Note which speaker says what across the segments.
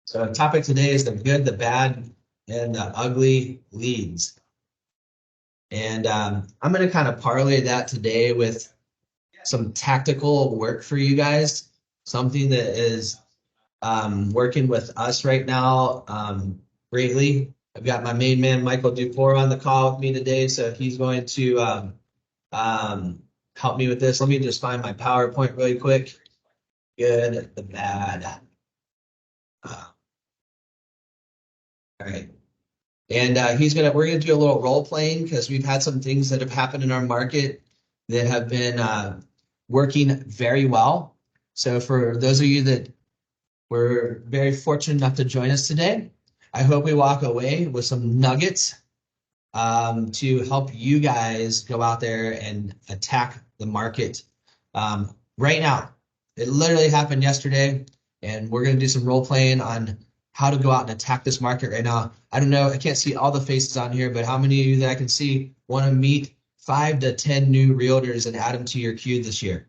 Speaker 1: So the topic today is the good, the bad, and the ugly leads. And I'm going to kind of parlay that today with some tactical work for you guys, something that is working with us right now greatly. I've got my main man, Michael Dufour, on the call with me today, so he's going to help me with this. Let me just find my PowerPoint really quick. Good, the bad. All right. And we're gonna do a little role playing because we've had some things that have happened in our market that have been working very well. So for those of you that were very fortunate enough to join us today, I hope we walk away with some nuggets to help you guys go out there and attack the market right now. It literally happened yesterday, and we're gonna do some role playing on how to go out and attack this market right now. I don't know, I can't see all the faces on here, but how many of you that I can see want to meet 5 to 10 new realtors and add them to your queue this year?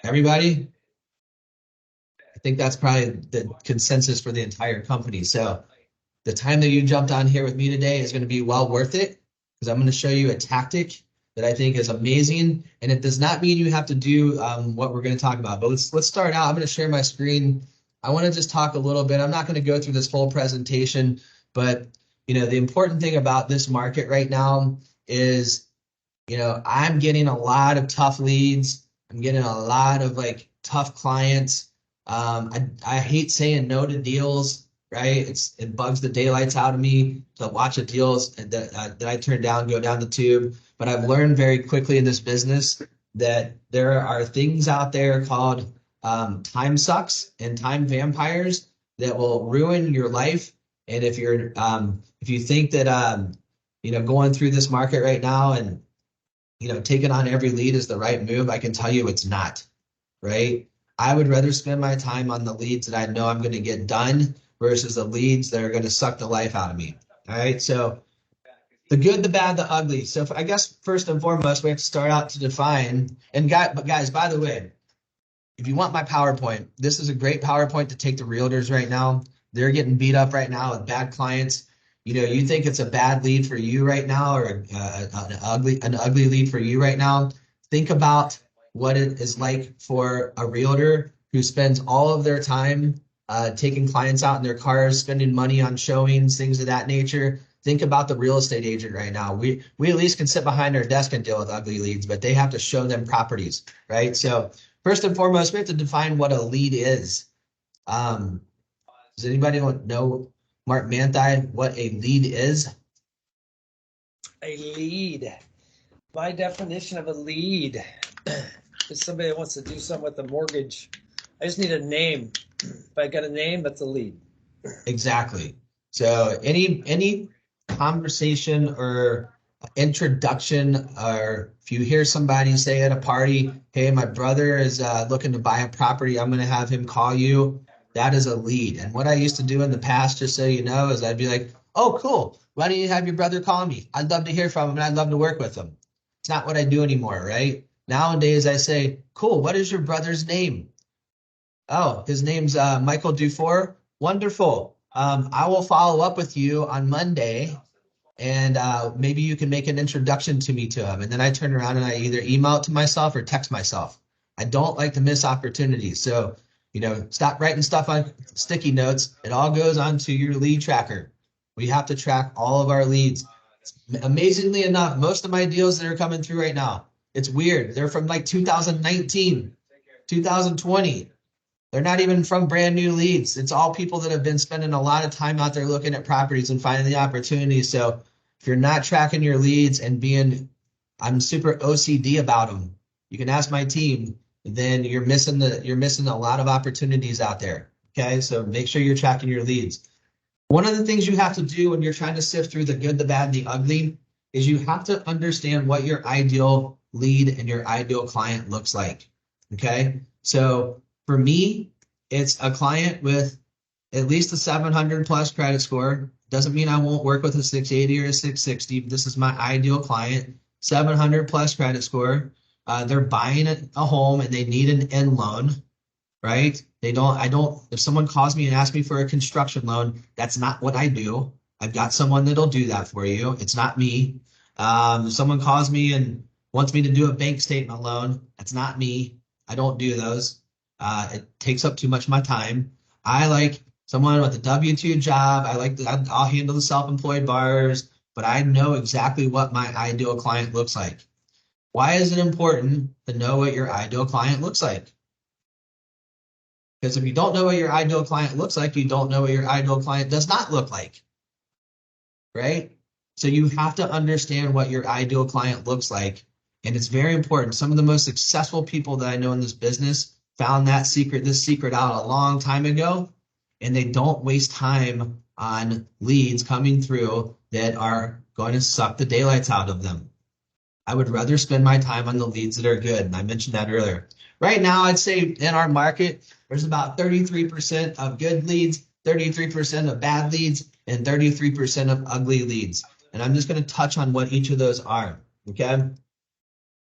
Speaker 1: Everybody? I think that's probably the consensus for the entire company. So the time that you jumped on here with me today is going to be well worth it because I'm going to show you a tactic that I think is amazing. And it does not mean you have to do what we're going to talk about. But let's start out. I'm going to share my screen. I want to just talk a little bit. I'm not going to go through this whole presentation, but the important thing about this market right now is, I'm getting a lot of tough leads. I'm getting a lot of tough clients. I hate saying no to deals, right? It bugs the daylights out of me to watch a deals that I turn down, go down the tube. But I've learned very quickly in this business that there are things out there called time sucks and time vampires that will ruin your life. And if you think that going through this market right now and taking on every lead is the right move, I can tell you it's not, right? I would rather spend my time on the leads that I know I'm going to get done versus the leads that are going to suck the life out of me. All right. So the good, the bad, the ugly. So I guess first and foremost, we have to start out to define. And guys, by the way, if you want my PowerPoint, this is a great PowerPoint to take to realtors right now. They're getting beat up right now with bad clients. You think it's a bad lead for you right now or an ugly lead for you right now. Think about what it is like for a realtor who spends all of their time taking clients out in their cars, spending money on showings, things of that nature. Think about the real estate agent right now. We at least can sit behind our desk and deal with ugly leads, but they have to show them properties, right? So first and foremost, we have to define what a lead is. Does anybody know, Mark Manthei, what a lead is?
Speaker 2: A lead. My definition of a lead is somebody that wants to do something with a mortgage. I just need a name. If I got a name, that's a lead.
Speaker 1: Exactly. So any conversation or introduction, or if you hear somebody say at a party, hey, my brother is looking to buy a property, I'm going to have him call you. That is a lead. And what I used to do in the past, just so you know, is I'd be like, oh, cool. Why don't you have your brother call me? I'd love to hear from him and I'd love to work with him. It's not what I do anymore, right? Nowadays, I say, cool, what is your brother's name? Oh, his name's Michael Dufour. Wonderful. I will follow up with you on Monday, and maybe you can make an introduction to me to him. And then I turn around and I either email it to myself or text myself. I don't like to miss opportunities. So, stop writing stuff on sticky notes. It all goes onto your lead tracker. We have to track all of our leads. Amazingly enough, most of my deals that are coming through right now, it's weird. They're from 2019, 2020. They're not even from brand new leads. It's all people that have been spending a lot of time out there looking at properties and finding the opportunities. So if you're not tracking your leads and I'm super OCD about them, you can ask my team, then you're missing a lot of opportunities out there. Okay, so make sure you're tracking your leads. One of the things you have to do when you're trying to sift through the good, the bad, and the ugly is you have to understand what your ideal lead and your ideal client looks like. Okay, so for me, it's a client with at least a 700 plus credit score. Doesn't mean I won't work with a 680 or a 660, but this is my ideal client, 700 plus credit score. They're buying a home and they need an end loan. right? If someone calls me and asks me for a construction loan, that's not what I do. I've got someone that'll do that for you. It's not me. If someone calls me and wants me to do a bank statement loan, that's not me. I don't do those. It takes up too much of my time. I like someone with a W-2 job. I'll handle the self-employed bars, but I know exactly what my ideal client looks like. Why is it important to know what your ideal client looks like? Because if you don't know what your ideal client looks like, you don't know what your ideal client does not look like, right? So you have to understand what your ideal client looks like. And it's very important. Some of the most successful people that I know in this business found this secret out a long time ago, and they don't waste time on leads coming through that are going to suck the daylights out of them. I would rather spend my time on the leads that are good. And I mentioned that earlier. Right now, I'd say in our market, there's about 33% of good leads, 33% of bad leads, and 33% of ugly leads. And I'm just going to touch on what each of those are. Okay.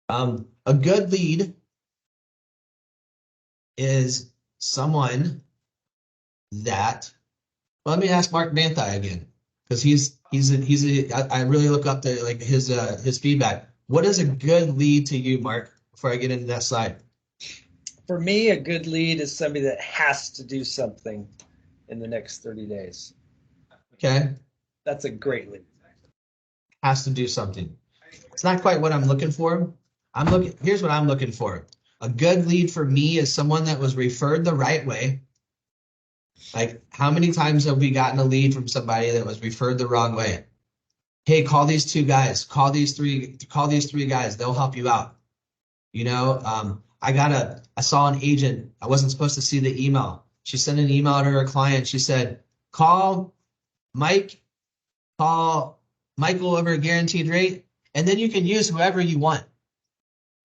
Speaker 1: A good lead is someone that, well, let me ask Mark Manthei again, because I really look up to like his feedback. What is a good lead to you, Mark, before I get into that slide?
Speaker 2: For me, a good lead is somebody that has to do something in the next 30 days.
Speaker 1: Okay.
Speaker 2: That's a great lead.
Speaker 1: Has to do something. It's not quite what I'm looking for. Here's what I'm looking for. A good lead for me is someone that was referred the right way. Like, how many times have we gotten a lead from somebody that was referred the wrong way? Hey, call these two guys, call these three guys, they'll help you out. You know, I saw an agent. I wasn't supposed to see the email. She sent an email to her client. She said, call Michael over a guaranteed rate, and then you can use whoever you want.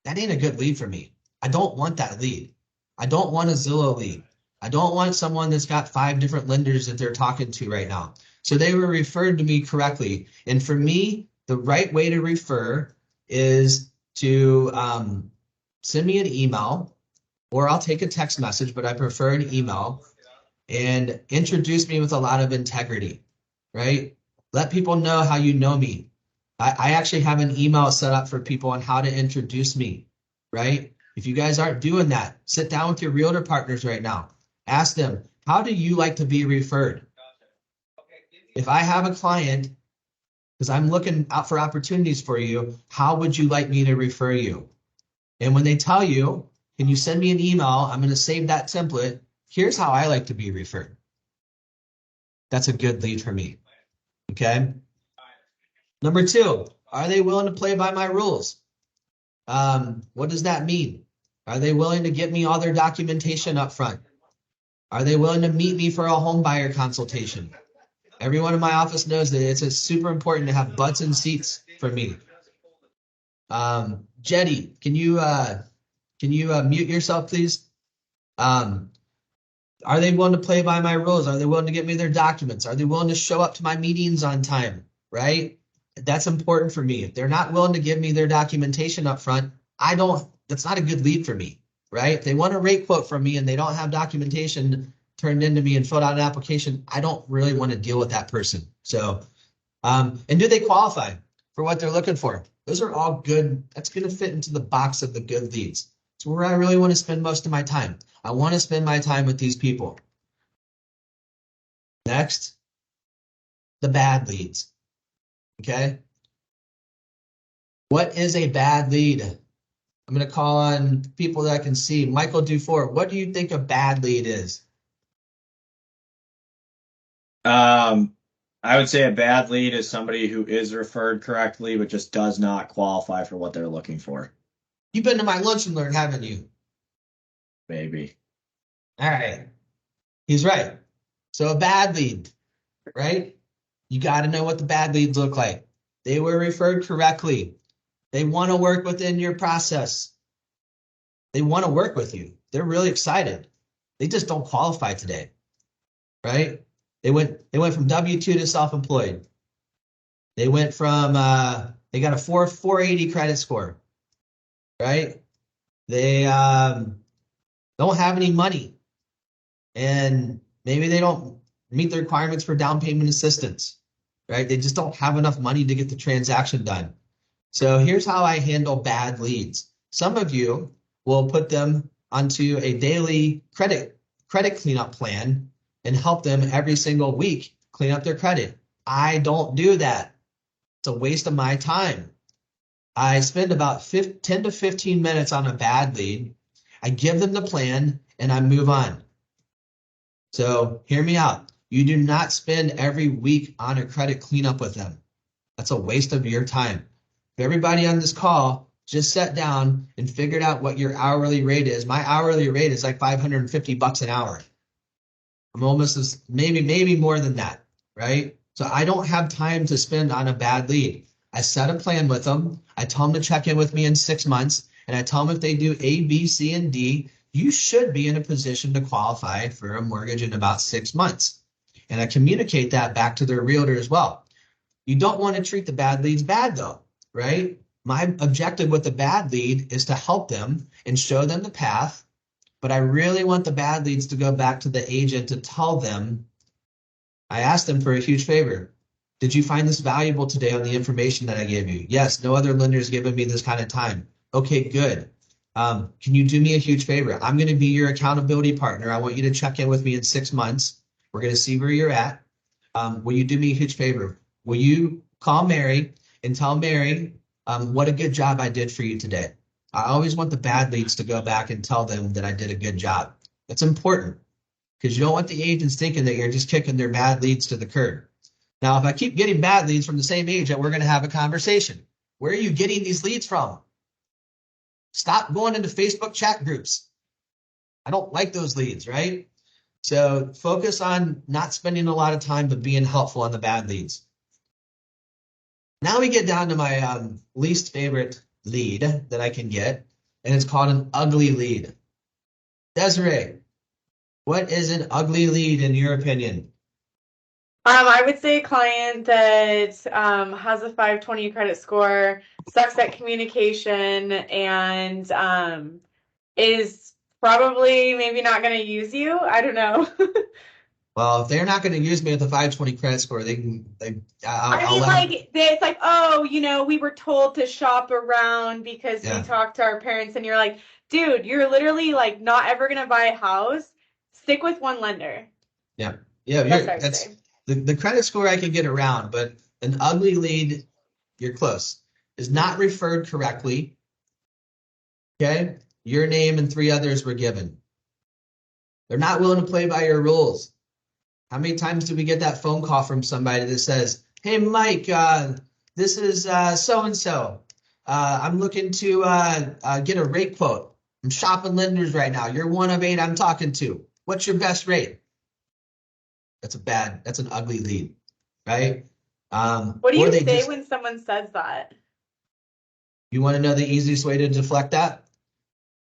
Speaker 1: That ain't a good lead for me. I don't want that lead. I don't want a Zillow lead. I don't want someone that's got 5 different lenders that they're talking to right now. So they were referred to me correctly. And for me, the right way to refer is to send me an email, or I'll take a text message, but I prefer an email, and introduce me with a lot of integrity, right? Let people know how you know me. I actually have an email set up for people on how to introduce me, right? If you guys aren't doing that, sit down with your realtor partners right now. Ask them, how do you like to be referred? If I have a client, because I'm looking out for opportunities for you, how would you like me to refer you? And when they tell you, can you send me an email? I'm going to save that template. Here's how I like to be referred. That's a good lead for me. Okay. Number 2, are they willing to play by my rules? What does that mean? Are they willing to get me all their documentation up front? Are they willing to meet me for a home buyer consultation? Everyone in my office knows that it's super important to have butts and seats for me. Jetty, can you mute yourself, please? Are they willing to play by my rules? Are they willing to get me their documents? Are they willing to show up to my meetings on time? Right? That's important for me. If they're not willing to give me their documentation up front, that's not a good lead for me, right? If they want a rate quote from me and they don't have documentation turned into me and filled out an application, I don't really want to deal with that person. So, and do they qualify for what they're looking for? Those are all good. That's going to fit into the box of the good leads. It's where I really want to spend most of my time. I want to spend my time with these people. Next, the bad leads. Okay. What is a bad lead? I'm going to call on people that I can see. Michael Dufour, what do you think a bad lead is?
Speaker 3: I would say a bad lead is somebody who is referred correctly, but just does not qualify for what they're looking for.
Speaker 1: You've been to my lunch and learn, haven't you?
Speaker 3: Maybe.
Speaker 1: All right. He's right. So a bad lead, right? You got to know what the bad leads look like. They were referred correctly. They want to work within your process. They want to work with you. They're really excited. They just don't qualify today, right? They went from W-2 to self-employed. They went from they got a 480 credit score, right? They don't have any money, and maybe they don't meet the requirements for down payment assistance, right? They just don't have enough money to get the transaction done. So here's how I handle bad leads. Some of you will put them onto a daily credit cleanup plan and help them every single week clean up their credit. I don't do that. It's a waste of my time. I spend about 10 to 15 minutes on a bad lead. I give them the plan and I move on. So hear me out. You do not spend every week on a credit cleanup with them. That's a waste of your time. If everybody on this call just sat down and figured out what your hourly rate is, my hourly rate is like $550 an hour. I'm almost maybe more than that, right? So I don't have time to spend on a bad lead. I set a plan with them. I tell them to check in with me in 6 months, and I tell them if they do A, B, C, and D, you should be in a position to qualify for a mortgage in about 6 months. And I communicate that back to their realtor as well. You don't want to treat the bad leads bad though, right? My objective with the bad lead is to help them and show them the path, but I really want the bad leads to go back to the agent to tell them, I asked them for a huge favor. Did you find this valuable today on the information that I gave you? Yes, no other lender has given me this kind of time. Okay, good. Can you do me a huge favor? I'm going to be your accountability partner. I want you to check in with me in 6 months. We're going to see where you're at. Will you do me a huge favor? Will you call Mary and tell Mary what a good job I did for you today? I always want the bad leads to go back and tell them that I did a good job. That's important because you don't want the agents thinking that you're just kicking their bad leads to the curb. Now, if I keep getting bad leads from the same agent, we're going to have a conversation. Where are you getting these leads from? Stop going into Facebook chat groups. I don't like those leads, right? So focus on not spending a lot of time, but being helpful on the bad leads. Now we get down to my least favorite lead that I can get, and it's called an ugly lead. Desiree, what is an ugly lead in your opinion?
Speaker 4: I would say a client that has a 520 credit score, sucks at communication, and is probably maybe not going to use you. I don't know.
Speaker 1: Well, if they're not going to use me with a 520 credit score,
Speaker 4: It's like, oh, we were told to shop around because we talked to our parents, and you're like, dude, you're literally like not ever going to buy a house. Stick with one lender.
Speaker 1: Yeah,
Speaker 4: that's
Speaker 1: the credit score I can get around, but an ugly lead, you're close, is not referred correctly. Okay, your name and 3 others were given. They're not willing to play by your rules. How many times do we get that phone call from somebody that says, hey, Mike, this is so-and-so. I'm looking to get a rate quote. I'm shopping lenders right now. You're one of 8 I'm talking to. What's your best rate? That's an ugly lead, right?
Speaker 4: What do you say when someone says that?
Speaker 1: You want to know the easiest way to deflect that?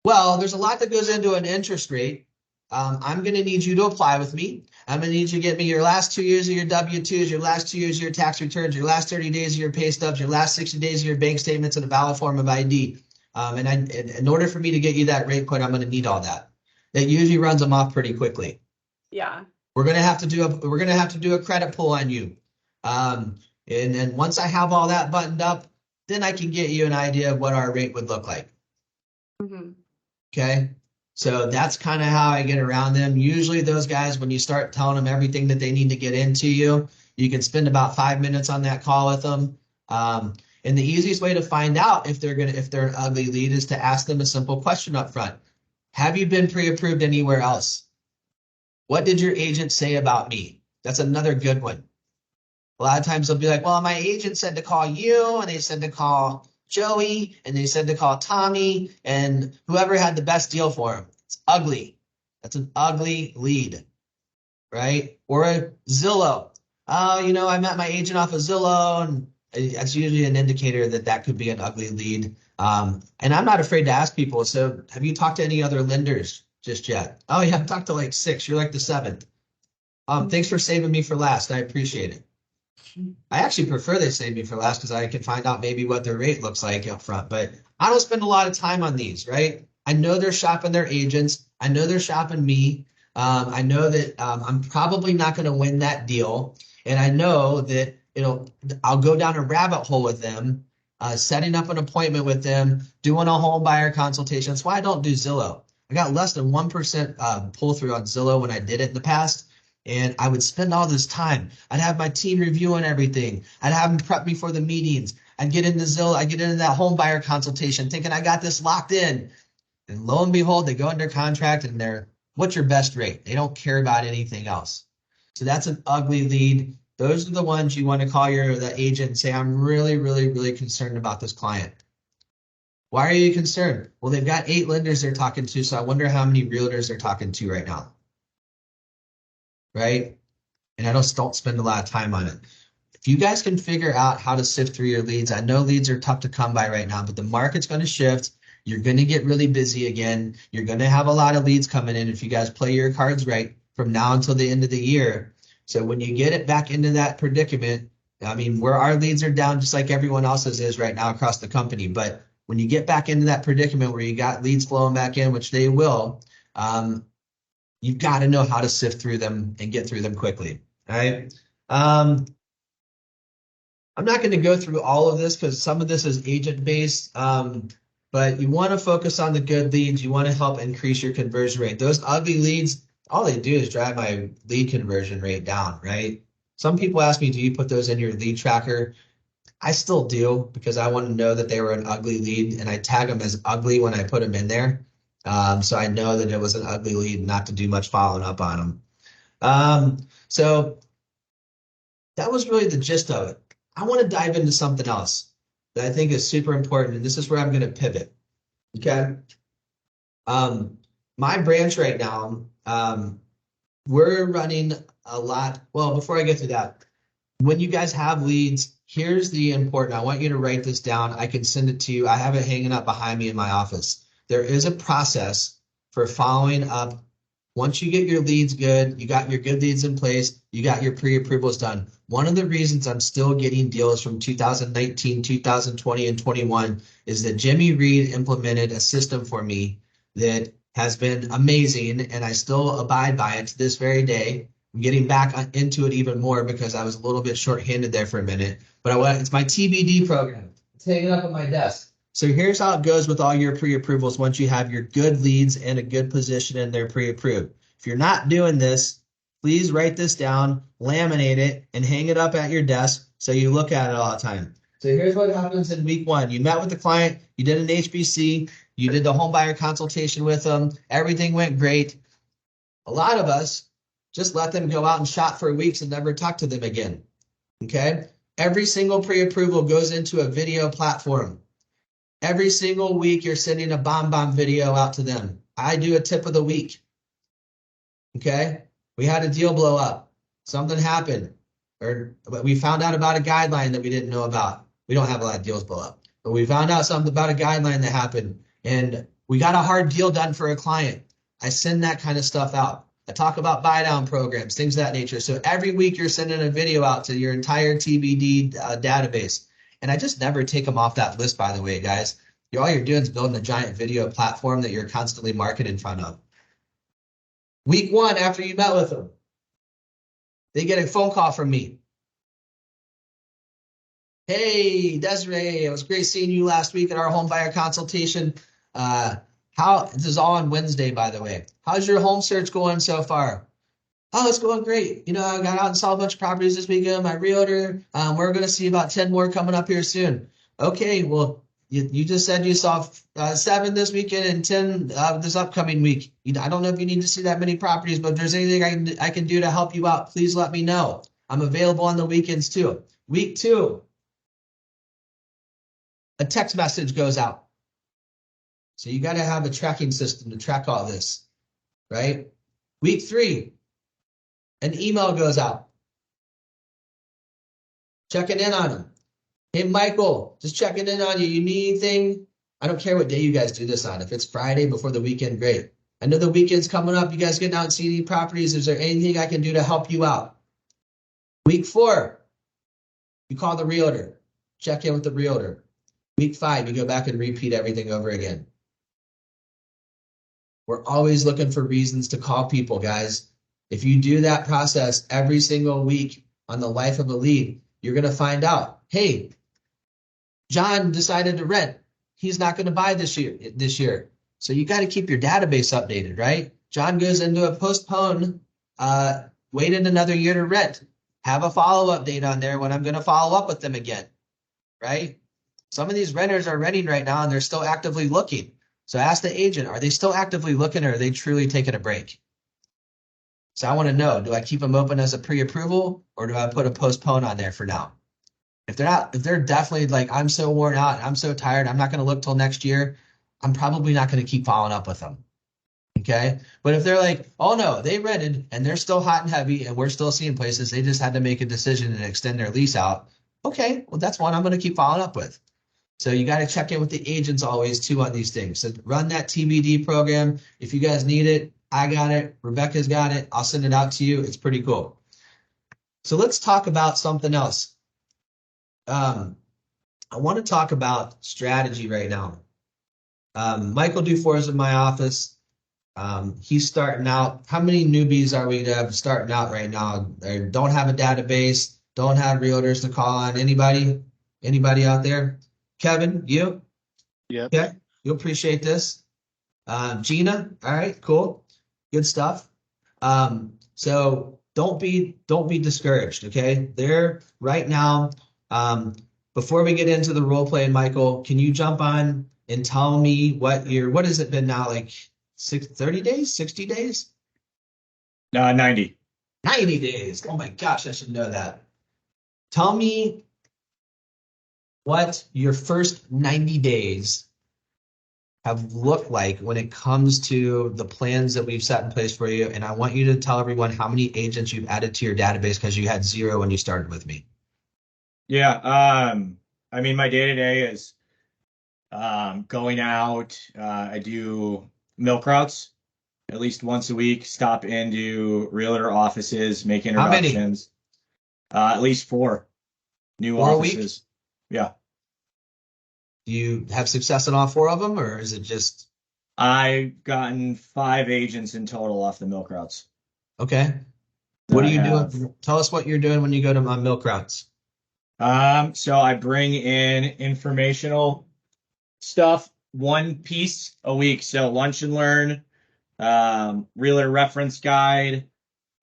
Speaker 1: Well, there's a lot that goes into an interest rate. I'm going to need you to apply with me. I'm going to need you to get me your last 2 years of your W-2s, your last 2 years of your tax returns, your last 30 days of your pay stubs, your last 60 days of your bank statements, and a valid form of ID. And in order for me to get you that rate quote, I'm going to need all that. That usually runs them off pretty quickly.
Speaker 4: Yeah.
Speaker 1: We're going to have to do a credit pull on you. And then once I have all that buttoned up, then I can get you an idea of what our rate would look like.
Speaker 4: Mm-hmm.
Speaker 1: Okay. So that's kind of how I get around them. Usually those guys, when you start telling them everything that they need to get into you, you can spend about 5 minutes on that call with them. And the easiest way to find out if they're an ugly lead is to ask them a simple question up front. Have you been pre-approved anywhere else? What did your agent say about me? That's another good one. A lot of times they'll be like, well, my agent said to call you, and they said to call Joey, and they said to call Tommy, and whoever had the best deal for him. It's ugly. That's an ugly lead, right? Or a Zillow. Oh, I met my agent off of Zillow, and that's usually an indicator that could be an ugly lead. And I'm not afraid to ask people, so have you talked to any other lenders just yet? Oh, yeah, I've talked to like 6. You're like the 7th. Thanks for saving me for last. I appreciate it. I actually prefer they save me for last because I can find out maybe what their rate looks like up front. But I don't spend a lot of time on these, right? I know they're shopping their agents. I know they're shopping me. I know that I'm probably not going to win that deal. And I know that I'll go down a rabbit hole with them, setting up an appointment with them, doing a home buyer consultation. That's why I don't do Zillow. I got less than 1% pull through on Zillow when I did it in the past. And I would spend all this time. I'd have my team reviewing everything. I'd have them prep me for the meetings. I'd get into Zillow. I'd get into that home buyer consultation thinking I got this locked in. And lo and behold, they go under contract and what's your best rate? They don't care about anything else. So that's an ugly lead. Those are the ones you want to call the agent and say, I'm really, really, really concerned about this client. Why are you concerned? Well, they've got 8 lenders they're talking to, so I wonder how many realtors they're talking to right now. Right? And I don't spend a lot of time on it. If you guys can figure out how to sift through your leads, I know leads are tough to come by right now, but the market's going to shift. You're going to get really busy again. You're going to have a lot of leads coming in if you guys play your cards right from now until the end of the year. So when you get it back into that predicament, I mean, where our leads are down just like everyone else's is right now across the company. But when you get back into that predicament where you got leads flowing back in, which they will, you've got to know how to sift through them and get through them quickly. All right. I'm not going to go through all of this because some of this is agent based. But you want to focus on the good leads. You want to help increase your conversion rate. Those ugly leads, all they do is drive my lead conversion rate down, right? Some people ask me, do you put those in your lead tracker? I still do because I want to know that they were an ugly lead, and I tag them as ugly when I put them in there. So I know that it was an ugly lead, not to do much following up on them. So that was really the gist of it. I want to dive into something else that I think is super important, and this is where I'm going to pivot. Okay. My branch right now, we're running a lot. Well, before I get to that, when you guys have leads, here's the important. I want you to write this down. I can send it to you. I have it hanging up behind me in my office. There is a process for following up. Once you get your leads good, you got your good leads in place, you got your pre-approvals done. One of the reasons I'm still getting deals from 2019, 2020, and 21 is that Jimmy Reed implemented a system for me that has been amazing, and I still abide by it to this very day. I'm getting back into it even more because I was a little bit short-handed there for a minute. But it's my TBD program. It's hanging up on my desk. So here's how it goes with all your pre-approvals once you have your good leads and a good position and they're pre-approved. If you're not doing this, please write this down, laminate it, and hang it up at your desk so you look at it all the time. So here's what happens in week 1. You met with the client, you did an HBC, you did the home buyer consultation with them, everything went great. A lot of us just let them go out and shop for weeks and never talk to them again. Okay? Every single pre-approval goes into a video platform. Every single week, you're sending a bomb video out to them. I do a tip of the week. Okay? We had a deal blow up. Something happened. Or we found out about a guideline that we didn't know about. We don't have a lot of deals blow up. But we found out something about a guideline that happened. And we got a hard deal done for a client. I send that kind of stuff out. I talk about buy down programs, things of that nature. So every week, you're sending a video out to your entire TBD database. And I just never take them off that list, by the way, guys. All you're doing is building a giant video platform that you're constantly marketing in front of. Week 1, after you met with them, they get a phone call from me. Hey, Desiree, it was great seeing you last week at our home buyer consultation. This is all on Wednesday, by the way. How's your home search going so far? Oh, it's going great. I got out and saw a bunch of properties this weekend. My realtor, we're going to see about 10 more coming up here soon. Okay, well, you just said you saw 7 this weekend and 10 this upcoming week. I don't know if you need to see that many properties, but if there's anything I can do to help you out, please let me know. I'm available on the weekends too. Week 2, a text message goes out. So you got to have a tracking system to track all this, right? Week 3, an email goes out. Checking in on them. Hey, Michael, just checking in on you. You need anything? I don't care what day you guys do this on. If it's Friday before the weekend, great. I know the weekend's coming up. You guys getting out and seeing any properties? Is there anything I can do to help you out? Week 4, you call the realtor. Check in with the realtor. Week 5, you go back and repeat everything over again. We're always looking for reasons to call people, guys. If you do that process every single week on the life of a lead, you're going to find out, hey, John decided to rent. He's not going to buy this year. So you got to keep your database updated, right? John goes into a postpone, waited another year to rent. Have a follow-up date on there when I'm going to follow up with them again, right? Some of these renters are renting right now and they're still actively looking. So ask the agent, are they still actively looking or are they truly taking a break? So I want to know, do I keep them open as a pre-approval or do I put a postpone on there for now? If they're definitely like, I'm so worn out, I'm so tired, I'm not going to look till next year, I'm probably not going to keep following up with them. Okay. But if they're like, oh no, they rented and they're still hot and heavy and we're still seeing places, they just had to make a decision and extend their lease out. Okay. Well, that's one I'm going to keep following up with. So you got to check in with the agents always too on these things. So run that TBD program. If you guys need it, I got it. Rebecca's got it. I'll send it out to you. It's pretty cool. So let's talk about something else. I want to talk about strategy right now. Michael Dufour is in my office. He's starting out. How many newbies are we to have starting out right now? They don't have a database, don't have realtors to call on. Anybody out there? Kevin, you?
Speaker 5: Yep.
Speaker 1: Okay, you'll appreciate this. Gina, all right, cool, good stuff. So don't be discouraged. Okay, there right now. Before we get into the role play, Michael, can you jump on and tell me what has it been now, like 30 days, 60 days?
Speaker 3: 90.
Speaker 1: 90 days. Oh my gosh, I should know that. Tell me what your first 90 days have looked like when it comes to the plans that we've set in place for you. And I want you to tell everyone how many agents you've added to your database because you had 0 when you started with me.
Speaker 3: Yeah. I mean, my day-to-day is going out. I do milk routes at least once a week, stop into realtor offices, make
Speaker 1: How many?
Speaker 3: introductions. At least 4 new
Speaker 1: 4 a week?
Speaker 3: offices. Yeah.
Speaker 1: Do you have success in all 4 of them, or is it just
Speaker 3: I've gotten 5 agents in total off the milk routes.
Speaker 1: okay? What
Speaker 3: that
Speaker 1: are you
Speaker 3: I have.
Speaker 1: doing? Tell us what you're doing when you go to my milk routes.
Speaker 3: So I bring in informational stuff, 1 piece a week. So lunch and learn, realtor reference guide,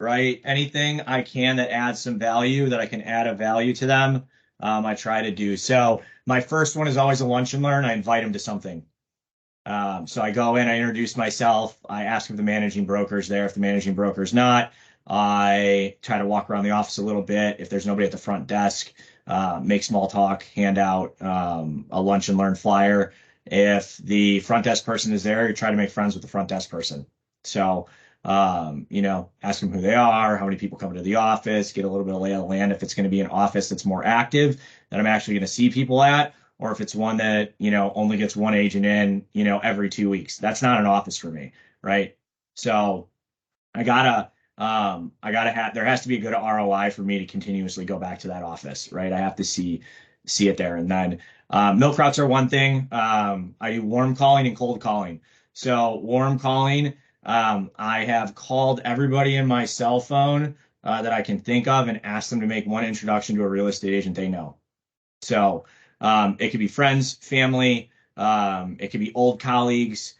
Speaker 3: right? Anything I can that adds some value, that I can add a value to them, I try to do. So my first one is always a lunch and learn. I invite them to something. So I go in, I introduce myself, I ask if the managing broker's there. If the managing broker's not, I try to walk around the office a little bit. If there's nobody at the front desk, make small talk, hand out a lunch and learn flyer. If the front desk person is there, you try to make friends with the front desk person. So, ask them who they are, how many people come into the office, get a little bit of lay of the land. If it's going to be an office that's more active, that I'm actually going to see people at, or if it's one that, only gets 1 agent in, every 2 weeks. That's not an office for me, right? So there has to be a good ROI for me to continuously go back to that office, right? I have to see it there. And then milk routes are one thing. I do warm calling and cold calling. So warm calling, I have called everybody in my cell phone that I can think of and asked them to make 1 introduction to a real estate agent they know. So it could be friends, family, it could be old colleagues,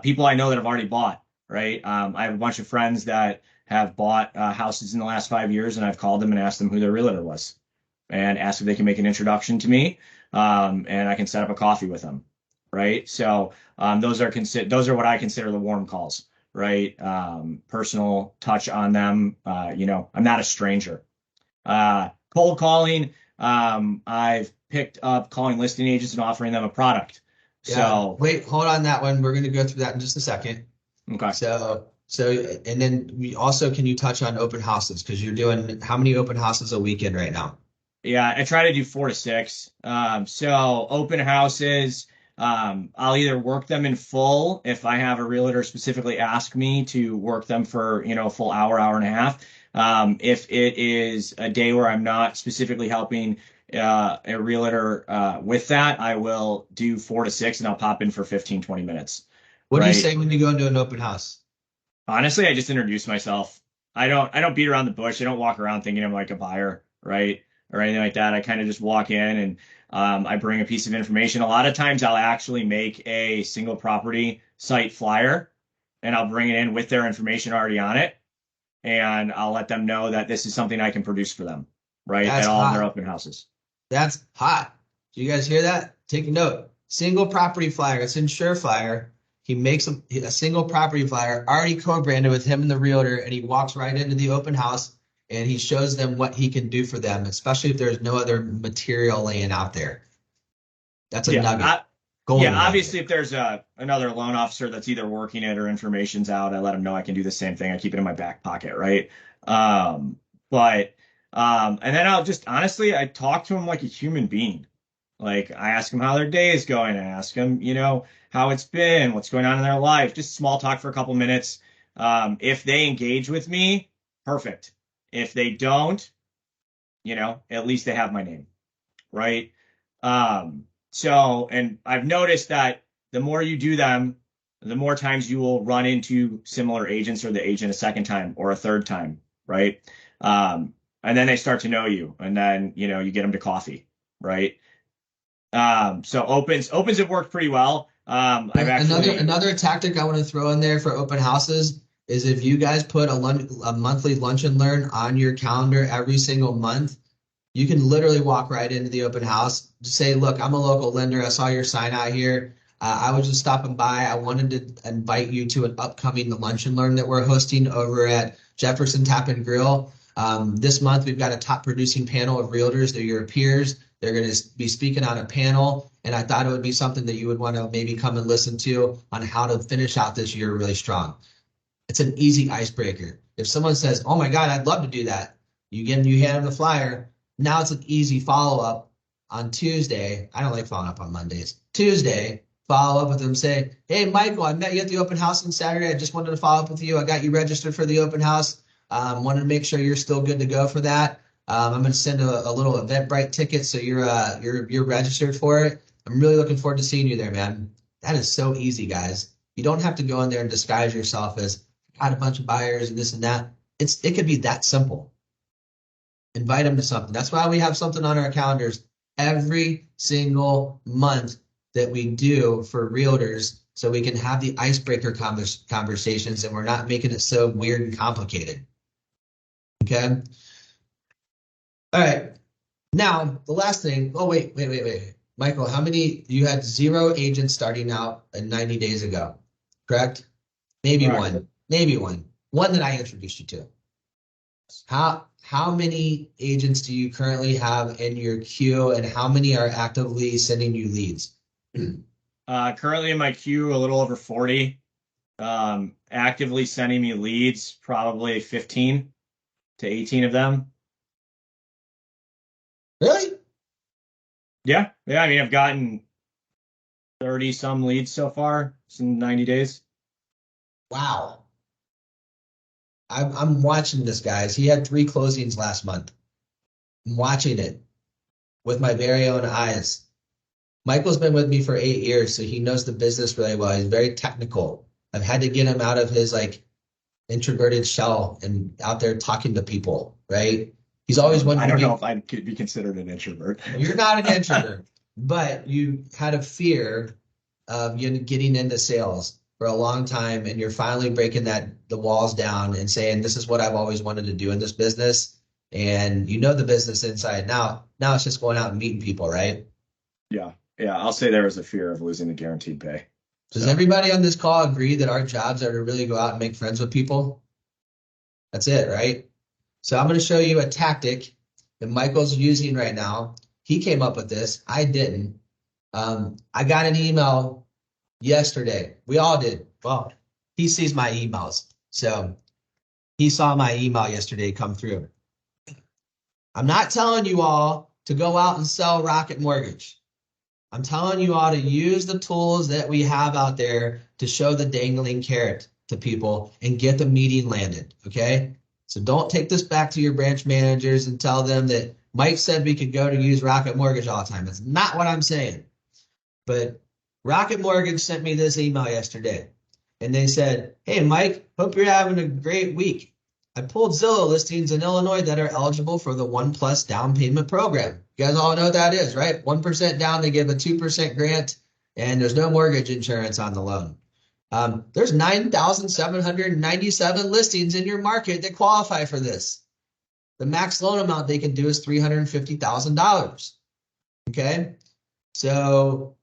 Speaker 3: people I know that have already bought, right? I have a bunch of friends that have bought houses in the last 5 years, and I've called them and asked them who their realtor was and asked if they can make an introduction to me, and I can set up a coffee with them, right? So those are what I consider the warm calls, right? Personal touch on them. I'm not a stranger. Cold calling, I've picked up calling listing agents and offering them a product.
Speaker 1: Yeah.
Speaker 3: So
Speaker 1: Wait, hold on that one. We're going to go through that in just a second.
Speaker 3: okay.
Speaker 1: So, and then we also, can you touch on open houses? Because you're doing how many open houses a weekend right now?
Speaker 3: Yeah, I try to do 4 to 6. So open houses, I'll either work them in full if I have a realtor specifically ask me to work them for, a full hour and a half. If it is a day where I'm not specifically helping a realtor with that, I will do 4 to 6 and I'll pop in for 15, 20 minutes.
Speaker 1: What do you
Speaker 3: Right.
Speaker 1: say when you go into an open house?
Speaker 3: Honestly, I just introduce myself. I don't beat around the bush. I don't walk around thinking I'm like a buyer, right? Or anything like that. I kind of just walk in and I bring a piece of information. A lot of times I'll actually make a single property site flyer and I'll bring it in with their information already on it. And I'll let them know that this is something I can produce for them, right?
Speaker 1: That's
Speaker 3: At all of their
Speaker 1: hot.
Speaker 3: open houses.
Speaker 1: That's hot. Do you guys hear that? Take a note. Single property flyer. It's in Surefire. He makes a single property flyer already co-branded with him and the realtor, and he walks right into the open house and he shows them what he can do for them, especially if there's no other material laying out there. That's a nugget. Golden nugget.
Speaker 3: Obviously, if there's another loan officer that's either working it or information's out, I let them know I can do the same thing. I keep it in my back pocket, right? And then I'll just honestly, I talk to them like a human being. Like I ask them how their day is going. I ask them, how it's been, what's going on in their life. Just small talk for a couple minutes. If they engage with me, perfect. If they don't, at least they have my name, right? And I've noticed that the more you do them, the more times you will run into similar agents or the agent a second time or a third time, right? And then they start to know you, and then you get them to coffee, right? So opens have worked pretty well.
Speaker 1: Another tactic I want to throw in there for open houses is if you guys put a monthly lunch and learn on your calendar every single month, you can literally walk right into the open house. Just say, look, I'm a local lender. I saw your sign out here. I was just stopping by. I wanted to invite you to an upcoming lunch and learn that we're hosting over at Jefferson Tap and Grill. This month, we've got a top producing panel of realtors. They're your peers. They're going to be speaking on a panel. And I thought it would be something that you would want to maybe come and listen to on how to finish out this year really strong. It's an easy icebreaker. If someone says, oh my God, I'd love to do that, you hand them the flyer. Now it's an easy follow-up on Tuesday. I don't like following up on Mondays. Tuesday, follow up with them, say, hey, Michael, I met you at the open house on Saturday. I just wanted to follow up with you. I got you registered for the open house. Wanted to make sure you're still good to go for that. I'm going to send a little Eventbrite ticket so you're registered for it. I'm really looking forward to seeing you there, man. That is so easy, guys. You don't have to go in there and disguise yourself as got a bunch of buyers and this and that. It could be that simple. Invite them to something. That's why we have something on our calendars every single month that we do for realtors so we can have the icebreaker conversations and we're not making it so weird and complicated. Okay? All right. Now, the last thing. Oh, wait. Michael, you had 0 agents starting out 90 days ago, correct? Maybe
Speaker 3: Correct.
Speaker 1: one. One that I introduced you to. How many agents do you currently have in your queue, and how many are actively sending you leads?
Speaker 3: Currently in my queue, a little over 40. Actively sending me leads, probably 15 to 18 of them.
Speaker 1: Really?
Speaker 3: Yeah. I mean, I've gotten 30 some leads so far in 90 days.
Speaker 1: Wow. I'm watching this, guys. He had 3 closings last month. I'm watching it with my very own eyes. Michael's been with me for 8 years, so he knows the business really well. He's very technical. I've had to get him out of his introverted shell and out there talking to people, right? He's always wanted
Speaker 3: I don't
Speaker 1: to
Speaker 3: know if I could be considered an introvert.
Speaker 1: You're not an introvert, but you had a fear of getting into sales for a long time, and you're finally breaking the walls down and saying, this is what I've always wanted to do in this business. And you know the business inside. Now it's just going out and meeting people, right?
Speaker 3: Yeah. I'll say there was a fear of losing the guaranteed pay.
Speaker 1: Does everybody on this call agree that our jobs are to really go out and make friends with people? That's it, right? So I'm going to show you a tactic that Michael's using right now. He came up with this. I didn't. I got an email yesterday. We all did. Well, he sees my emails. So he saw my email yesterday come through. I'm not telling you all to go out and sell Rocket Mortgage. I'm telling you all to use the tools that we have out there to show the dangling carrot to people and get the meeting landed, okay? So don't take this back to your branch managers and tell them that Mike said we could go to use Rocket Mortgage all the time. That's not what I'm saying. But Rocket Mortgage sent me this email yesterday. and they said, "Hey, Mike, hope you're having a great week. I pulled Zillow listings in Illinois that are eligible for the 1+ down payment program." You guys all know what that is, right? 1% down, they give a 2% grant, and there's no mortgage insurance on the loan. There's 9,797 listings in your market that qualify for this. The max loan amount they can do is $350,000. Okay, so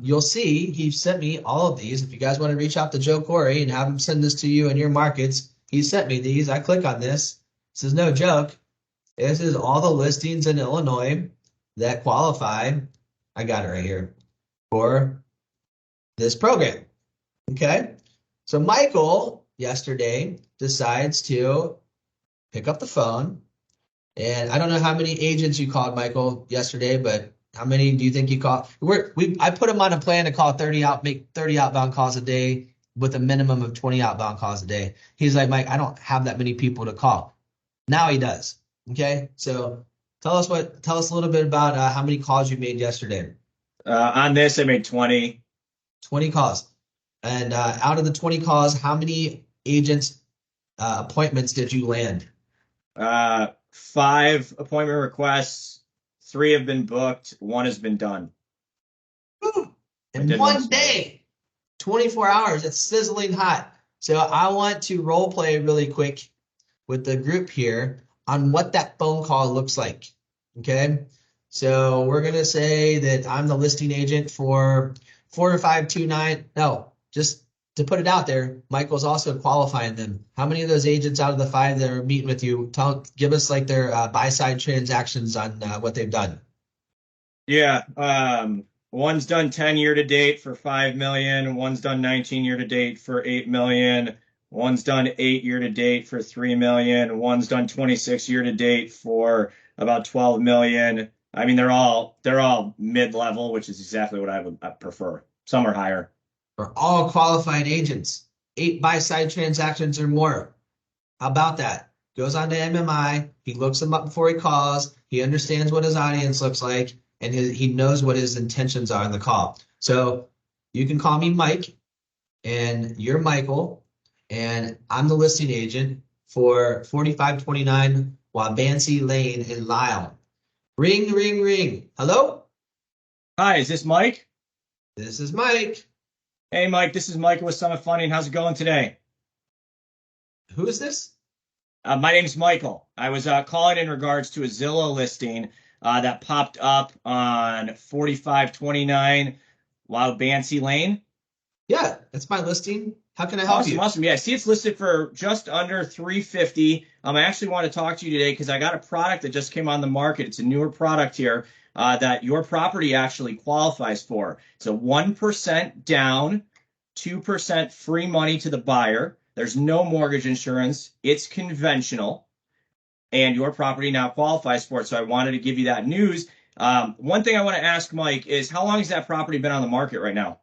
Speaker 1: you'll see he sent me all of these. If you guys want to reach out to Joe Corey and have him send this to you in your markets, he sent me these. I click on this. This is no joke. This is all the listings in Illinois that qualify. I got it right here for this program. Okay, so Michael yesterday decides to pick up the phone, and I don't know how many agents you called, Michael, yesterday, but how many do you think you called? I put him on a plan to call make 30 outbound calls a day with a minimum of 20 outbound calls a day. He's like, "Mike, I don't have that many people to call." Now he does. Okay, so tell us a little bit about how many calls you made yesterday.
Speaker 3: On this, I made 20.
Speaker 1: 20 calls. And out of the 20 calls, how many agents appointments did you land?
Speaker 3: 5 appointment requests. 3 have been booked. 1 has been done.
Speaker 1: Woo! In one day, 24 hours. It's sizzling hot. So I want to role play really quick with the group here on what that phone call looks like. Okay. So we're going to say that I'm the listing agent for 4529. No, just to put it out there, Michael's also qualifying them. How many of those agents out of the 5 that are meeting with you, give us like their buy-side transactions on what they've done?
Speaker 3: Yeah. One's done 10 year to date for 5 million. One's done 19 year to date for 8 million. One's done 8 year to date for 3 million. One's done 26 year to date for about 12 million. I mean, they're all mid-level, which is exactly what I would prefer. Some are higher.
Speaker 1: For all qualified agents, 8 buy-side transactions or more. How about that? Goes on to MMI. He looks them up before he calls. He understands what his audience looks like, and he knows what his intentions are in the call. So you can call me Mike, and you're Michael, and I'm the listing agent for 4529 Wabansie Lane in Lisle. Ring, ring, ring. Hello?
Speaker 3: Hi, is this Mike?
Speaker 1: This is Mike.
Speaker 3: Hey, Mike, this is Michael with Summit Funding. How's it going today?
Speaker 1: Who is this?
Speaker 3: My name's Michael. I was calling in regards to a Zillow listing that popped up on 4529 Wabansie Lane.
Speaker 1: Yeah, that's my listing. How can I help you?
Speaker 3: Awesome. Yeah, I see it's listed for just under $350. I actually want to talk to you today because I got a product that just came on the market. It's a newer product here that your property actually qualifies for. It's a 1% down, 2% free money to the buyer. There's no mortgage insurance. It's conventional, and your property now qualifies for it. So I wanted to give you that news. One thing I want to ask, Mike, is how long has that property been on the market right now?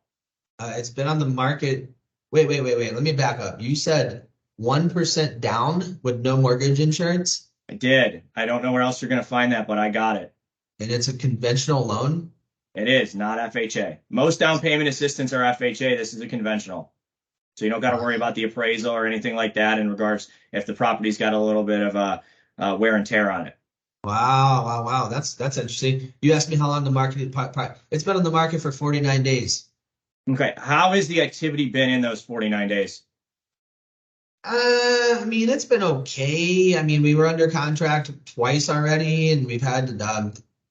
Speaker 1: It's been on the market. Wait. Let me back up. You said 1% down with no mortgage insurance?
Speaker 3: I did. I don't know where else you're going to find that, but I got it.
Speaker 1: And it's a conventional loan?
Speaker 3: It is, not FHA. Most down payment assistance are FHA. This is a conventional. So you don't got to worry about the appraisal or anything like that in regards if the property's got a little bit of wear and tear on it.
Speaker 1: Wow. That's interesting. You asked me how long the market, it's been on the market for 49 days.
Speaker 3: Okay. How has the activity been in those 49 days?
Speaker 1: I mean, it's been okay. I mean, we were under contract twice already, and we've had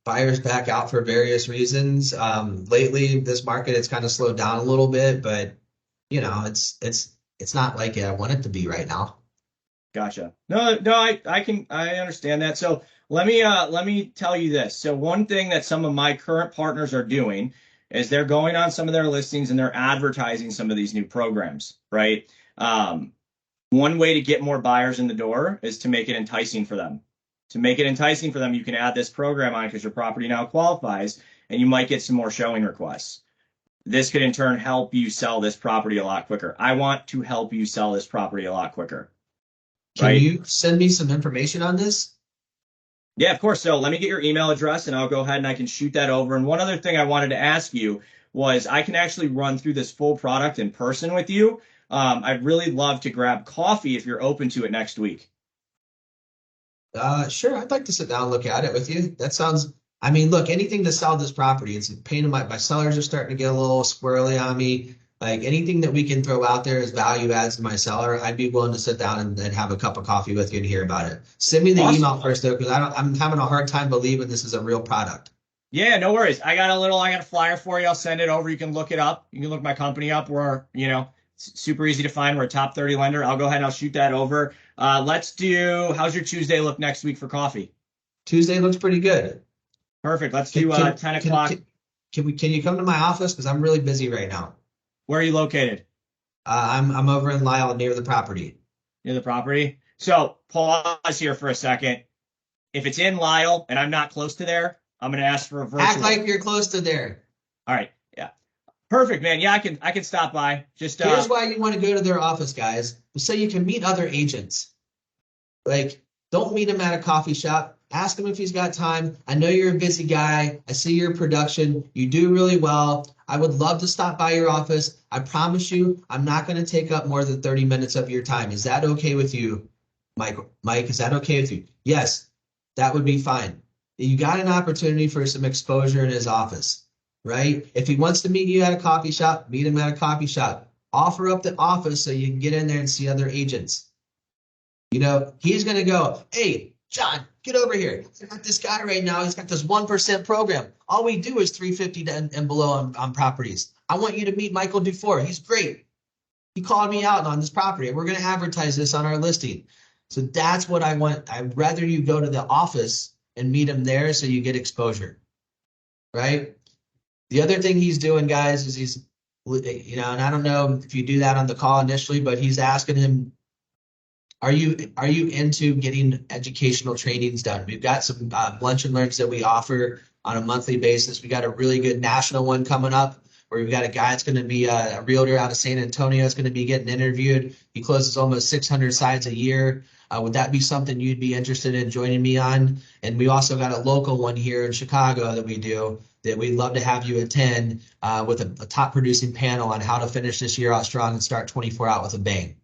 Speaker 1: buyers back out for various reasons. Lately, this market it's kind of slowed down a little bit, but you know, it's not like I want it to be right now.
Speaker 3: Gotcha. No, I understand that. So let me tell you this. So one thing that some of my current partners are doing is they're going on some of their listings and they're advertising some of these new programs, right? One way to get more buyers in the door is to make it enticing for them. To make it enticing for them, you can add this program on because your property now qualifies and you might get some more showing requests. This could in turn help you sell this property a lot quicker. I want to help you sell this property a lot quicker.
Speaker 1: Can you send me some information on this?
Speaker 3: Yeah, of course. So let me get your email address and I'll go ahead and I can shoot that over. And one other thing I wanted to ask you was I can actually run through this full product in person with you. I'd really love to grab coffee if you're open to it next week.
Speaker 1: Sure, I'd like to sit down and look at it with you. That sounds, I mean, look, anything to sell this property. It's a pain in my sellers are starting to get a little squirrely on me. Like anything that we can throw out there as value adds to my seller, I'd be willing to sit down and have a cup of coffee with you and hear about it. Send me the
Speaker 3: Awesome.
Speaker 1: email first though, because I'm having a hard time believing this is a real product.
Speaker 3: Yeah, no worries. I got a flyer for you. I'll send it over. You can look it up. You can look my company up. We're, super easy to find. We're a top 30 lender. I'll go ahead and I'll shoot that over. How's your Tuesday look next week for coffee?
Speaker 1: Tuesday looks pretty good.
Speaker 3: Perfect. Let's do 10 o'clock.
Speaker 1: Can you come to my office? Because I'm really busy right now.
Speaker 3: Where are you located?
Speaker 1: I'm over in Lisle near the property.
Speaker 3: Near the property. So pause here for a second. If it's in Lisle and I'm not close to there, I'm going to ask for a virtual.
Speaker 1: Act like you're close to there.
Speaker 3: All right. Yeah. Perfect, man. Yeah, I can stop by. Just
Speaker 1: here's why you want to go to their office, guys. So you can meet other agents. Like, don't meet him at a coffee shop. Ask him if he's got time. I know you're a busy guy. I see your production. You do really well. I would love to stop by your office. I promise you, I'm not going to take up more than 30 minutes of your time. Is that okay with you, Mike? Mike, is that okay with you? Yes, that would be fine. You got an opportunity for some exposure in his office, right? If he wants to meet you at a coffee shop, meet him at a coffee shop. Offer up the office so you can get in there and see other agents. He's going to go, hey, John, get over here. I got this guy right now. He's got this 1% program. All we do is 350 and below on properties. I want you to meet Michael Dufour. He's great. He called me out on this property, and we're going to advertise this on our listing. So that's what I want. I'd rather you go to the office and meet him there so you get exposure, right? The other thing he's doing, guys, is he's, and I don't know if you do that on the call initially, but he's asking him, are you into getting educational trainings done? We've got some lunch and learns that we offer on a monthly basis. We got a really good national one coming up where we've got a guy that's going to be a realtor out of San Antonio that's going to be getting interviewed. He closes almost 600 sides a year. Would that be something you'd be interested in joining me on? And we also got a local one here in Chicago that we do that we'd love to have you attend with a top producing panel on how to finish this year out strong and start 24 out with a bang.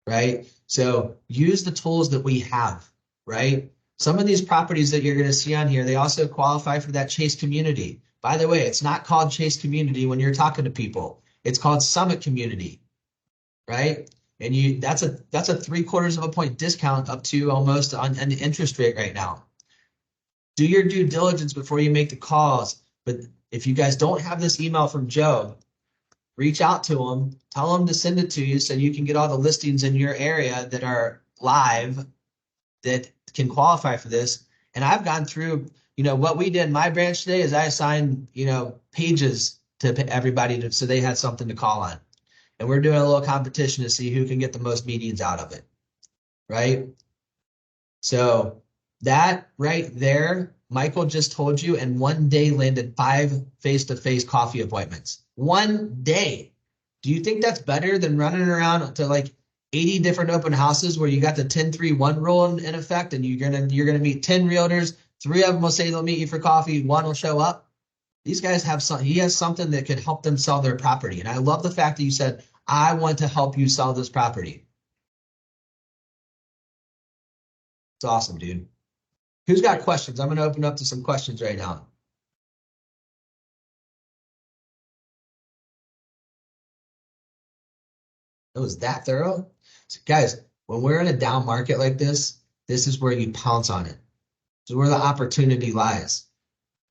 Speaker 1: Right? So use the tools that we have, right? Some of these properties that you're going to see on here, they also qualify for that Chase Community. By the way, it's not called Chase Community when you're talking to people. It's called Summit Community, right? And that's a 0.75 of a point discount up to almost on the interest rate right now. Do your due diligence before you make the calls. But if you guys don't have this email from Joe, reach out to him, tell him to send it to you so you can get all the listings in your area that are live that can qualify for this. And I've gone through, what we did in my branch today is I assigned, pages to everybody so they had something to call on. And we're doing a little competition to see who can get the most meetings out of it, right? So that right there, Michael just told you, in one day landed 5 face-to-face coffee appointments. 1 day. Do you think that's better than running around to like 80 different open houses where you got the 10-3-1 rule in effect, and you're gonna meet 10 realtors, 3 of them will say they'll meet you for coffee, 1 will show up? These guys have he has something that could help them sell their property. And I love the fact that you said, I want to help you sell this property. It's awesome, dude. Who's got questions? I'm going to open up to some questions right now. It was that thorough? So guys, when we're in a down market like this is where you pounce on it. This is where the opportunity lies.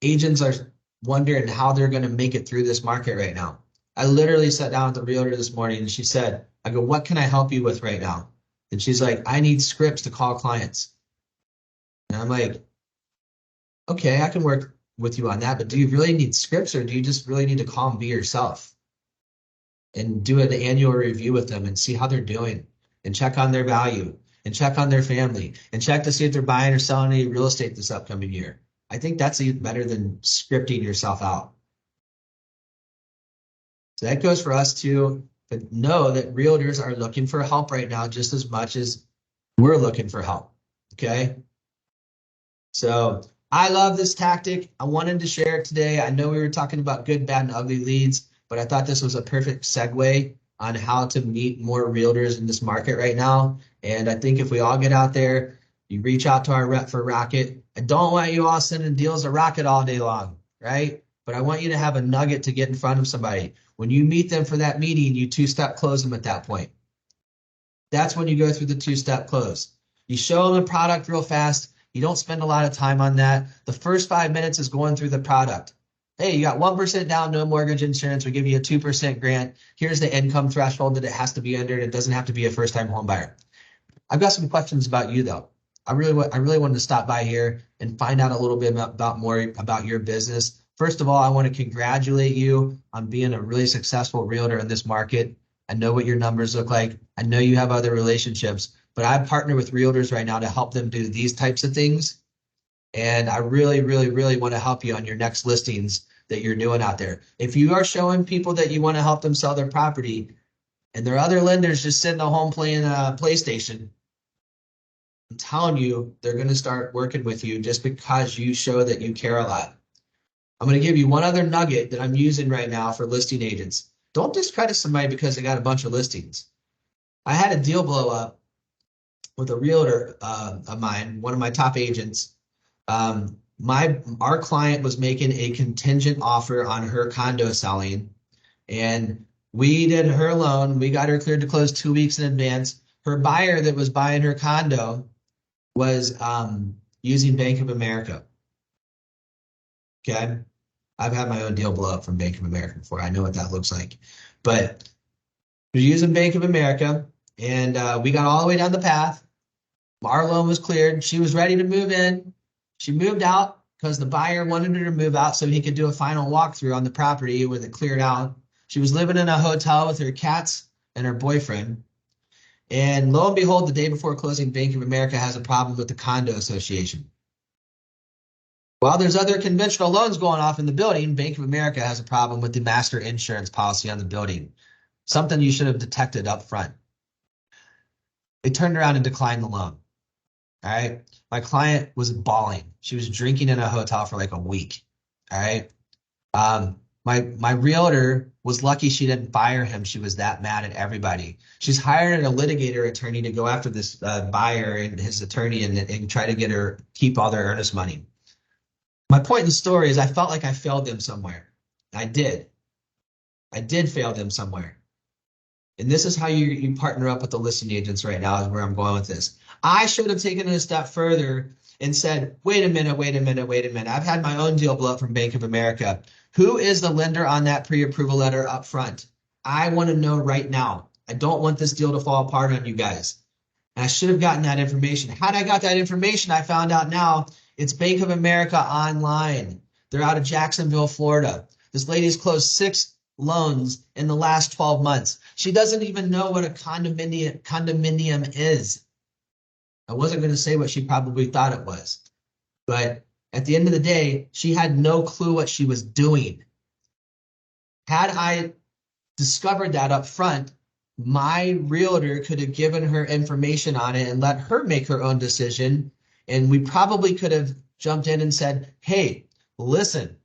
Speaker 1: Agents are wondering how they're going to make it through this market right now. I literally sat down with the realtor this morning and she said, I go, what can I help you with right now? And she's like, I need scripts to call clients. And I'm like, okay, I can work with you on that, but do you really need scripts, or do you just really need to call and be yourself and do an annual review with them and see how they're doing and check on their value and check on their family and check to see if they're buying or selling any real estate this upcoming year? I think that's even better than scripting yourself out. So that goes for us too, but know that realtors are looking for help right now just as much as we're looking for help, okay? So I love this tactic. I wanted to share it today. I know we were talking about good, bad, and ugly leads, but I thought this was a perfect segue on how to meet more realtors in this market right now. And I think if we all get out there, you reach out to our rep for Rocket. I don't want you all sending deals to Rocket all day long, right? But I want you to have a nugget to get in front of somebody. When you meet them for that meeting, you two-step close them at that point. That's when you go through the two-step close. You show them the product real fast. You don't spend a lot of time on that. The first 5 minutes is going through the product. Hey, you got 1% down, no mortgage insurance. We give you a 2% grant. Here's the income threshold that it has to be under. It doesn't have to be a first-time home buyer. I've got some questions about you, though. I really wanted to stop by here and find out a little bit more about your business. First of all, I want to congratulate you on being a really successful realtor in this market. I know what your numbers look like. I know you have other relationships, but I partner with realtors right now to help them do these types of things. And I really want to help you on your next listings that you're doing out there. If you are showing people that you want to help them sell their property and there are other lenders just sitting at home playing PlayStation, I'm telling you, they're going to start working with you just because you show that you care a lot. I'm going to give you one other nugget that I'm using right now for listing agents. Don't discredit somebody because they got a bunch of listings. I had a deal blow up with a realtor of mine, one of my top agents. Our client was making a contingent offer on her condo selling, and we did her loan. We got her cleared to close 2 weeks in advance. Her buyer that was buying her condo was using Bank of America. Okay, I've had my own deal blow up from Bank of America before. I know what that looks like, but we're using Bank of America, and we got all the way down the path. Our loan was cleared. She was ready to move in. She moved out because the buyer wanted her to move out so he could do a final walkthrough on the property with it cleared out. She was living in a hotel with her cats and her boyfriend. And lo and behold, the day before closing, Bank of America has a problem with the condo association. While there's other conventional loans going off in the building, Bank of America has a problem with the master insurance policy on the building. Something you should have detected up front. They turned around and declined the loan. All right. My client was bawling. She was drinking in a hotel for like a week. All right. My realtor was lucky she didn't fire him. She was that mad at everybody. She's hired a litigator attorney to go after this buyer and his attorney and try to get her keep all their earnest money. My point in the story is I felt like I failed them somewhere. I did. I did fail them somewhere. And this is how you partner up with the listing agents right now is where I'm going with this. I should have taken it a step further and said, wait a minute. I've had my own deal blow up from Bank of America. Who is the lender on that pre-approval letter up front? I want to know right now. I don't want this deal to fall apart on you guys. And I should have gotten that information. Had I got that information, I found out now it's Bank of America online. They're out of Jacksonville, Florida. This lady's closed 6 loans in the last 12 months. She doesn't even know what a condominium is. I wasn't going to say what she probably thought it was, but at the end of the day, she had no clue what she was doing. Had I discovered that up front, my realtor could have given her information on it and let her make her own decision. And we probably could have jumped in and said, hey, listen,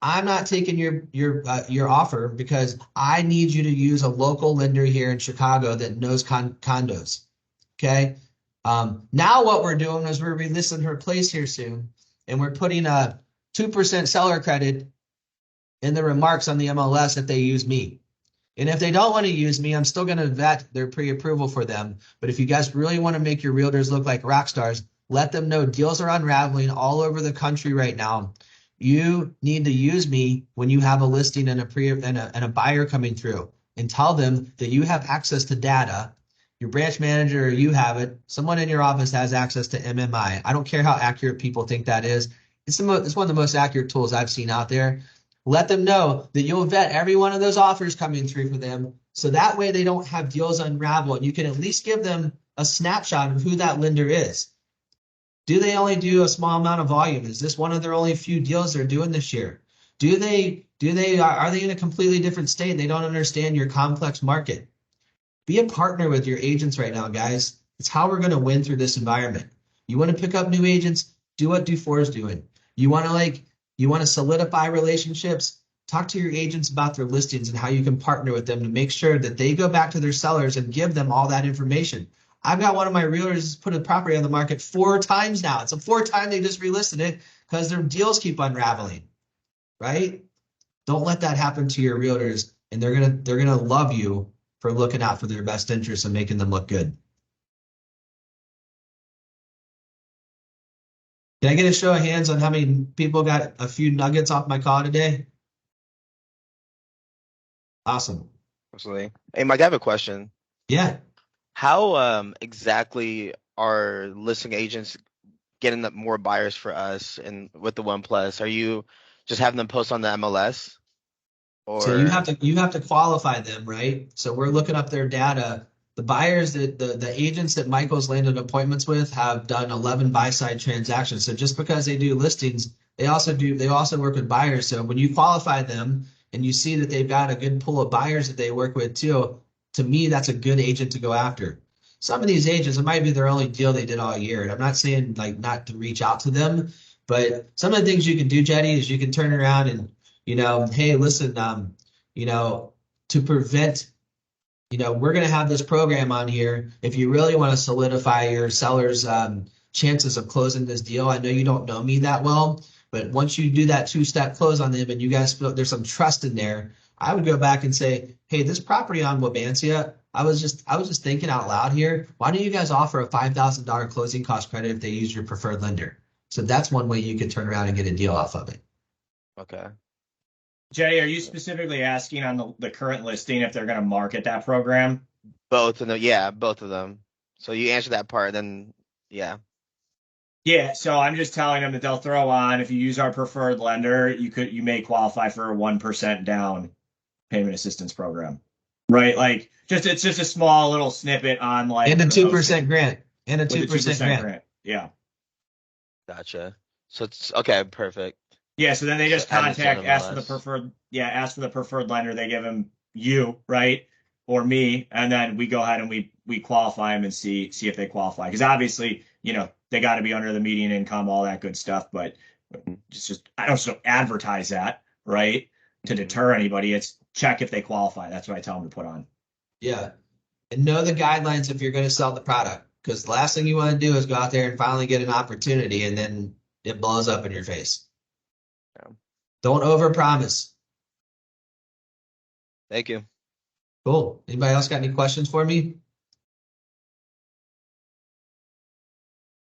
Speaker 1: I'm not taking your offer because I need you to use a local lender here in Chicago that knows condos. Okay. Now what we're doing is we're relisting her place here soon, and we're putting a 2% seller credit in the remarks on the MLS if they use me. And if they don't want to use me, I'm still going to vet their pre-approval for them. But if you guys really want to make your realtors look like rock stars, let them know deals are unraveling all over the country right now. You need to use me when you have a listing and a buyer coming through, and tell them that you have access to data. Your branch manager, or you have it. Someone in your office has access to MMI. I don't care how accurate people think that is. It's one of the most accurate tools I've seen out there. Let them know that you'll vet every one of those offers coming through for them, so that way they don't have deals unravel, and you can at least give them a snapshot of who that lender is. Do they only do a small amount of volume? Is this one of their only few deals they're doing this year? Are they in a completely different state and they don't understand your complex market? Be a partner with your agents right now, guys. It's how we're going to win through this environment. You want to pick up new agents? Do what Dufour is doing. You want to solidify relationships? talk to your agents about their listings and how you can partner with them to make sure that they go back to their sellers and give them all that information. I've got one of my realtors put a property on the market 4 times now. It's the 4th time they just relisted it because their deals keep unraveling, right? Don't let that happen to your realtors, and they're gonna love you for looking out for their best interests and making them look good. Can I get a show of hands on how many people got a few nuggets off my call today? Awesome.
Speaker 5: Absolutely. Hey, Mike, I have a question.
Speaker 1: Yeah.
Speaker 5: How exactly are listing agents getting more buyers for us and with the OnePlus? Are you just having them post on the MLS? Or
Speaker 1: So you have to qualify them, right? So we're looking up their data. The buyers that the agents that Michael's landed appointments with have done 11 buy-side transactions. So just because they do listings, they also work with buyers. So when you qualify them and you see that they've got a good pool of buyers that they work with too, to me, that's a good agent to go after. Some of these agents, it might be their only deal they did all year. And I'm not saying like not to reach out to them, but some of the things you can do, Jetty, is you can turn around and, hey, listen, to prevent, we're going to have this program on here. If you really want to solidify your seller's chances of closing this deal, I know you don't know me that well, but once you do that 2-step close on them and you guys feel there's some trust in there, I would go back and say, hey, this property on Wabansia, I was just thinking out loud here. Why don't you guys offer a $5,000 closing cost credit if they use your preferred lender? So that's one way you could turn around and get a deal off of it.
Speaker 5: Okay.
Speaker 3: Jay, are you specifically asking on the current listing if they're going to market that program?
Speaker 5: Both of them. Yeah, both of them. So you answer that part, then yeah.
Speaker 3: Yeah, so I'm just telling them that they'll throw on, if you use our preferred lender, you may qualify for a 1% down payment assistance program. Right? Like it's just a small little snippet on like
Speaker 1: and a 2% grant. And a
Speaker 3: with
Speaker 1: 2% grant.
Speaker 3: Yeah.
Speaker 5: Gotcha. So it's okay, perfect.
Speaker 3: Yeah, so then they just
Speaker 5: So add this
Speaker 3: contact,
Speaker 5: on
Speaker 3: ask for
Speaker 5: MLS.
Speaker 3: ask for the preferred lender. They give them you, right? Or me, and then we go ahead and we qualify them and see if they qualify. Because obviously, they got to be under the median income, all that good stuff. But just I don't advertise that, right? To deter anybody. It's check if they qualify. That's what I tell them to put on.
Speaker 1: Yeah. And know the guidelines if you're going to sell the product. Because the last thing you want to do is go out there and finally get an opportunity and then it blows up in your face.
Speaker 5: Yeah.
Speaker 1: Don't overpromise.
Speaker 5: Thank you.
Speaker 1: Cool. Anybody else got any questions for me?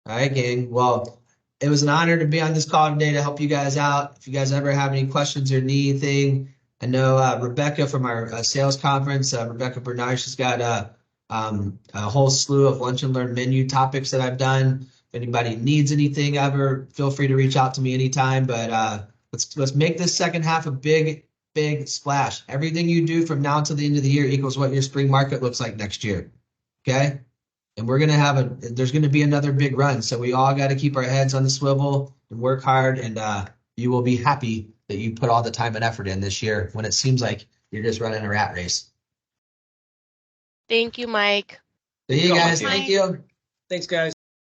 Speaker 1: All right, gang. Well, it was an honor to be on this call today to help you guys out. If you guys ever have any questions or need anything, I know Rebecca from our sales conference, Rebecca Bernard, she's got a whole slew of Lunch and Learn menu topics that I've done. If anybody needs anything ever, feel free to reach out to me anytime. But let's make this second half a big splash. Everything you do from now until the end of the year equals what your spring market looks like next year. Okay? And we're gonna there's gonna be another big run. So we all got to keep our heads on the swivel and work hard. And you will be happy that you put all the time and effort in this year when it seems like you're just running a rat race.
Speaker 6: Thank you, Mike.
Speaker 1: See you guys.
Speaker 5: Mike.
Speaker 1: Thank you.
Speaker 2: Thanks, guys.